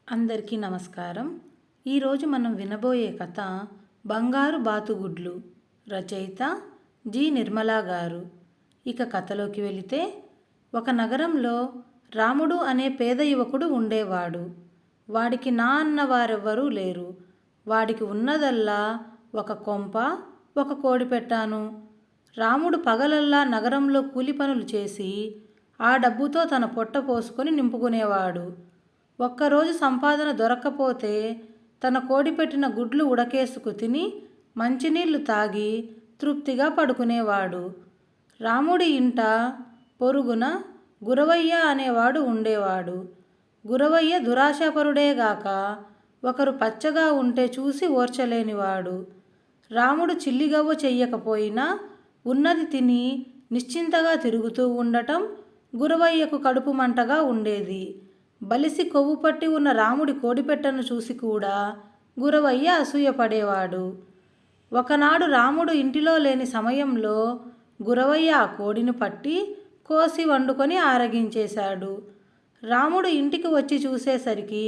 అందరికీ నమస్కారం. ఈరోజు మనం వినబోయే కథ బంగారు బాతుగుడ్లు. రచయిత జి. నిర్మలా గారు. ఇక కథలోకి వెళితే, ఒక నగరంలో రాముడు అనే పేద యువకుడు ఉండేవాడు. వాడికి నా అన్న వారెవ్వరూ లేరు. వాడికి ఉన్నదల్లా ఒక కొంప, ఒక కోడిపెట్టాను. రాముడు పగలల్లా నగరంలో కూలి పనులు చేసి ఆ డబ్బుతో తన పొట్ట పోసుకొని నింపుకునేవాడు. ఒక్కరోజు సంపాదన దొరక్కపోతే తన కోడి పెట్టిన గుడ్లు ఉడకేసుకు తిని మంచినీళ్లు తాగి తృప్తిగా పడుకునేవాడు. రాముడి ఇంట పొరుగున గురవయ్య అనేవాడు ఉండేవాడు. గురవయ్య దురాశాపరుడేగాక ఒకరు పచ్చగా ఉంటే చూసి ఓర్చలేనివాడు. రాముడు చిల్లిగవ్వ చెయ్యకపోయినా ఉన్నది తిని నిశ్చింతగా తిరుగుతూ ఉండటం గురవయ్యకు కడుపు మంటగా ఉండేది. బలిసి కొవ్వు పట్టి ఉన్న రాముడి కోడిపెట్టను చూసి కూడా గురవయ్య అసూయపడేవాడు. ఒకనాడు రాముడు ఇంటిలో లేని సమయంలో గురవయ్య ఆ కోడిని పట్టి కోసి వండుకొని ఆరగించేశాడు. రాముడు ఇంటికి వచ్చి చూసేసరికి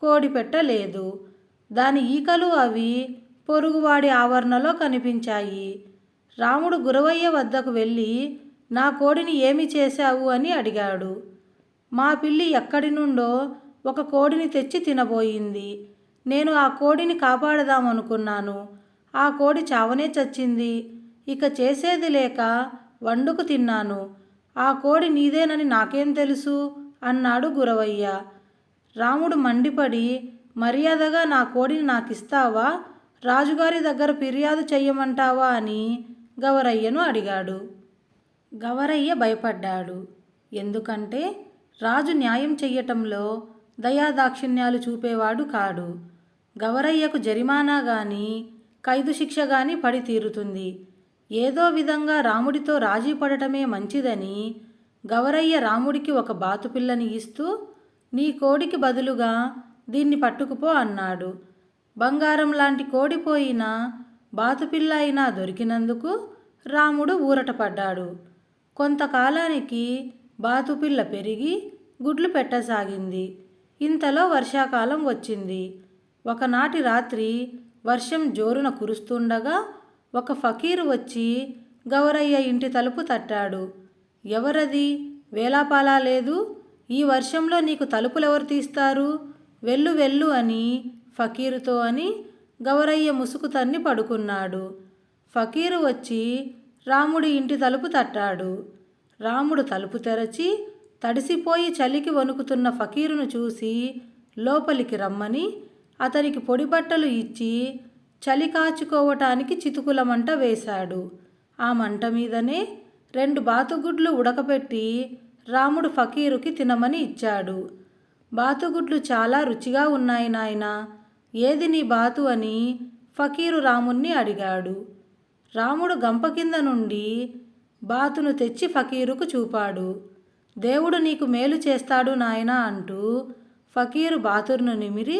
కోడిపెట్ట లేదు. దాని ఈకలు అవి పొరుగువాడి ఆవరణలో కనిపించాయి. రాముడు గురవయ్య వద్దకు వెళ్ళి, నా కోడిని ఏమి చేశావు అని అడిగాడు. మా పిల్లి ఎక్కడి నుండో ఒక కోడిని తెచ్చి తినబోయింది. నేను ఆ కోడిని కాపాడదామనుకున్నాను. ఆ కోడి చావనే చచ్చింది. ఇక చేసేది లేక వండుకు తిన్నాను. ఆ కోడి నీదేనని నాకేం తెలుసు అన్నాడు గురవయ్య. రాముడు మండిపడి, మర్యాదగా నా కోడిని నాకిస్తావా, రాజుగారి దగ్గర ఫిర్యాదు చెయ్యమంటావా అని గవరయ్యను అడిగాడు. గవరయ్య భయపడ్డాడు. ఎందుకంటే రాజు న్యాయం చెయ్యటంలో దయాదాక్షిణ్యాలు చూపేవాడు కాడు. గవరయ్యకు జరిమానా గాని ఖైదు శిక్ష గాని పడి తీరుతుంది. ఏదో విధంగా రాముడితో రాజీ పడటమే మంచిదని గవరయ్య రాముడికి ఒక బాతుపిల్లని ఇస్తూ, నీ కోడికి బదులుగా దీన్ని పట్టుకుపో అన్నాడు. బంగారం లాంటి కోడిపోయిన బాతుపిల్ల అయినా దొరికినందుకు రాముడు ఊరటపడ్డాడు. కొంతకాలానికి బాతుపిల్ల పెరిగి గుడ్లు పెట్టసాగింది. ఇంతలో వర్షాకాలం వచ్చింది. ఒకనాటి రాత్రి వర్షం జోరున కురుస్తుండగా ఒక ఫకీరు వచ్చి గవరయ్య ఇంటి తలుపు తట్టాడు. ఎవరది? వేలాపాలా లేదు. ఈ వర్షంలో నీకు తలుపులెవరు తీస్తారు? వెళ్ళు వెళ్ళు అని ఫకీరుతో అని గవరయ్య ముసుగు తన్ని పడుకున్నాడు. ఫకీరు వచ్చి రాముడి ఇంటి తలుపు తట్టాడు. రాముడు తలుపు తెరచి తడిసిపోయి చలికి వణుకుతున్న ఫకీరును చూసి లోపలికి రమ్మని అతనికి పొడి బట్టలు ఇచ్చి చలి కాచుకోవటానికి చితుకుల మంట వేశాడు. ఆ మంట మీదనే 2 బాతుగుడ్లు ఉడకపెట్టి రాముడు ఫకీరుకి తినమని ఇచ్చాడు. బాతుగుడ్లు చాలా రుచిగా ఉన్నాయి నాయనా, ఏది నీ బాతు అని ఫకీరు రాముణ్ణి అడిగాడు. రాముడు గంప కింద నుండి బాతును తెచ్చి ఫకీరుకు చూపాడు. దేవుడు నీకు మేలు చేస్తాడు నాయనా అంటూ ఫకీరు బాతును నిమిరి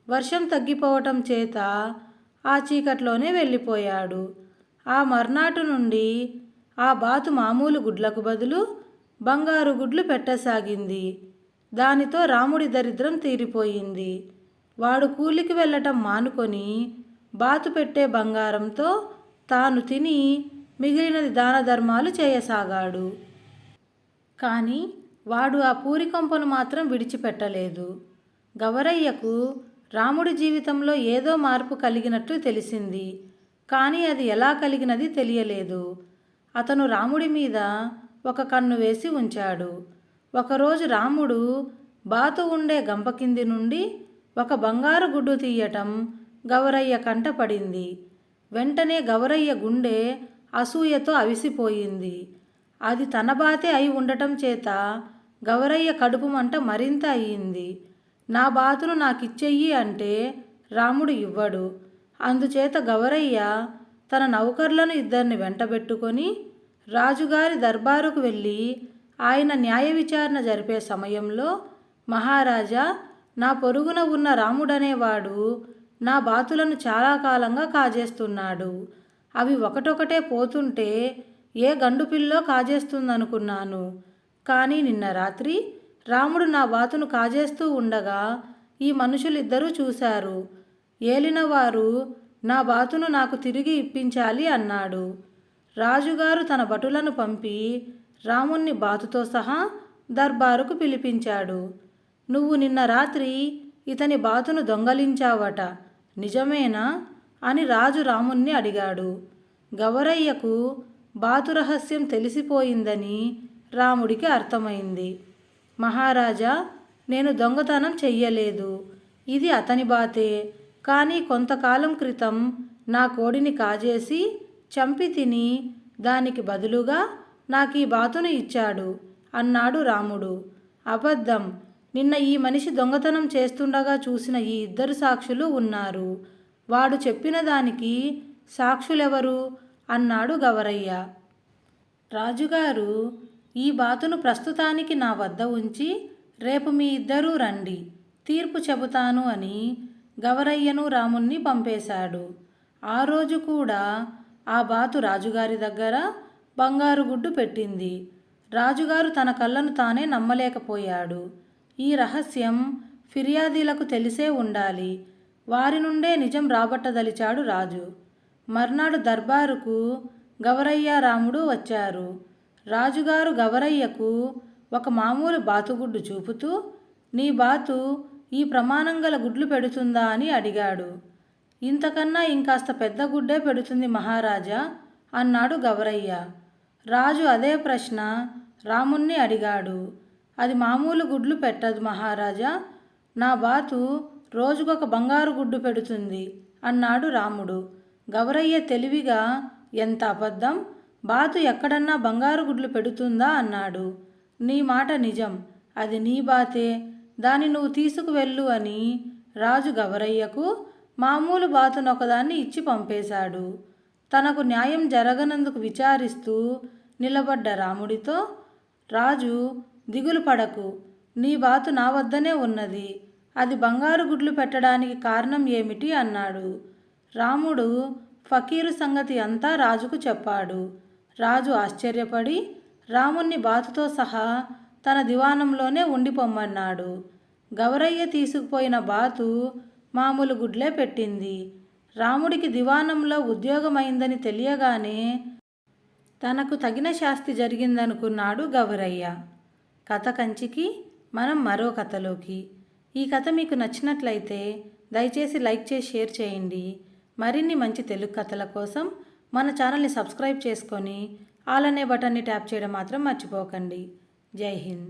వర్షం తగ్గిపోవటం చేత ఆ చీకట్లోనే వెళ్ళిపోయాడు. ఆ మర్నాటి నుండి ఆ బాతు మామూలు గుడ్లకు బదులు బంగారు గుడ్లు పెట్టసాగింది. దానితో రాముడి దరిద్రం తీరిపోయింది. వాడు కూలికి వెళ్ళటం మానుకొని బాతు పెట్టే బంగారంతో తాను తిని మిగిలినది దాన ధర్మాలు చేయసాగాడు. కానీ వాడు ఆ పూరికొంపను మాత్రం విడిచిపెట్టలేదు. గవరయ్యకు రాముడి జీవితంలో ఏదో మార్పు కలిగినట్లు తెలిసింది. కానీ అది ఎలా కలిగినది తెలియలేదు. అతను రాముడి మీద ఒక కన్ను వేసి ఉంచాడు. ఒకరోజు రాముడు బాతు ఉండే గంప కింది నుండి ఒక బంగారు గుడ్డు తీయటం గవరయ్య కంట పడింది. వెంటనే గవరయ్య గుండె అసూయతో అవిసిపోయింది. అది తన బాతే అయి ఉండటం చేత గవరయ్య కడుపు మంట మరింత అయ్యింది. నా బాతును నాకిచ్చెయ్యి అంటే రాముడు ఇవ్వడు. అందుచేత గవరయ్య తన నౌకర్లను 2 వెంటబెట్టుకొని రాజుగారి దర్బారుకు వెళ్ళి ఆయన న్యాయ విచారణ జరిపే సమయంలో, మహారాజా, నా పొరుగున ఉన్న రాముడనేవాడు నా బాతులను చాలా కాలంగా కాజేస్తున్నాడు. అవి ఒకటొకటే పోతుంటే ఏ గండు పిల్లో కాజేస్తుందనుకున్నాను. కానీ నిన్న రాత్రి రాముడు నా బాతును కాజేస్తూ ఉండగా ఈ మనుషులిద్దరూ చూశారు. ఏలినవారు నా బాతును నాకు తిరిగి ఇప్పించాలి అన్నాడు. రాజుగారు తన భటులను పంపి రాముణ్ణి బాతుతో సహా దర్బారుకు పిలిపించాడు. నువ్వు నిన్న రాత్రి ఇతని బాతును దొంగలించావట, నిజమేనా అని రాజు రాముణ్ణి అడిగాడు. గవరయ్యకు బాతు రహస్యం తెలిసిపోయిందని రాముడికి అర్థమైంది. మహారాజా, నేను దొంగతనం చెయ్యలేదు. ఇది అతని బాతే. కానీ కొంతకాలం క్రితం నా కోడిని కాజేసి చంపి తిని దానికి బదులుగా నాకు ఈ బాతును ఇచ్చాడు అన్నాడు రాముడు. అబద్ధం. నిన్న ఈ మనిషి దొంగతనం చేస్తుండగా చూసిన ఈ ఇద్దరు సాక్షులు ఉన్నారు. వాడు చెప్పిన దానికి సాక్షులెవరు అన్నాడు గవరయ్య. రాజుగారు, ఈ బాతును ప్రస్తుతానికి నా వద్ద ఉంచి రేపు మీ ఇద్దరూ రండి, తీర్పు చెబుతాను అని గవరయ్యను రాముణ్ణి పంపేశాడు. ఆ రోజు కూడా ఆ బాతు రాజుగారి దగ్గర బంగారు గుడ్డు పెట్టింది. రాజుగారు తన కళ్ళను తానే నమ్మలేకపోయాడు. ఈ రహస్యం ఫిర్యాదీలకు తెలిసే ఉండాలి. వారి నుండే నిజం రాబట్టదలిచాడు రాజు. మర్నాడు దర్బారుకు గవరయ్య రాముడు వచ్చారు. రాజుగారు గవరయ్యకు ఒక మామూలు బాతుగుడ్డు చూపుతూ, నీ బాతు ఈ ప్రమాణం గల గుడ్లు పెడుతుందా అని అడిగాడు. ఇంతకన్నా ఇంకాస్త పెద్ద గుడ్డే పెడుతుంది మహారాజా అన్నాడు గవరయ్య. రాజు అదే ప్రశ్న రాముణ్ణి అడిగాడు. అది మామూలు గుడ్లు పెట్టదు మహారాజా, నా బాతు రోజుకొక బంగారు గుడ్డు పెడుతుంది అన్నాడు రాముడు. గవరయ్య తెలివిగా, ఎంత అబద్ధం, బాతు ఎక్కడన్నా బంగారు గుడ్లు పెడుతుందా అన్నాడు. నీ మాట నిజం, అది నీ బాతే, దాన్ని నువ్వు తీసుకువెళ్ళు అని రాజు గవరయ్యకు మామూలు బాతునొకదాన్ని ఇచ్చి పంపేశాడు. తనకు న్యాయం జరగనందుకు విచారిస్తూ నిలబడ్డ రాముడితో రాజు, దిగులు పడకు, నీ బాతు నా వద్దనే ఉన్నది, అది బంగారు గుడ్లు పెట్టడానికి కారణం ఏమిటి అన్నాడు. రాముడు ఫకీరు సంగతి అంతా రాజుకు చెప్పాడు. రాజు ఆశ్చర్యపడి రాముణ్ణి బాతుతో సహా తన దివాణంలోనే ఉండిపోమ్మన్నాడు. గవరయ్య తీసుకుపోయిన బాతు మామూలు గుడ్లే పెట్టింది. రాముడికి దివాణంలో ఉద్యోగమైందని తెలియగానే తనకు తగిన శాస్తి జరిగిందనుకున్నాడు గవరయ్య. కథ కంచికి, మనం మరో కథలోకి. ఈ కథ మీకు నచ్చినట్లయితే దయచేసి లైక్ చేసి షేర్ చేయండి. మరిన్ని మంచి తెలుగు కథల కోసం మన ఛానల్ని సబ్స్క్రైబ్ చేసుకొని ఆల్ అనే బటన్ని ట్యాప్ చేయడం మాత్రం మర్చిపోకండి. జై హింద్.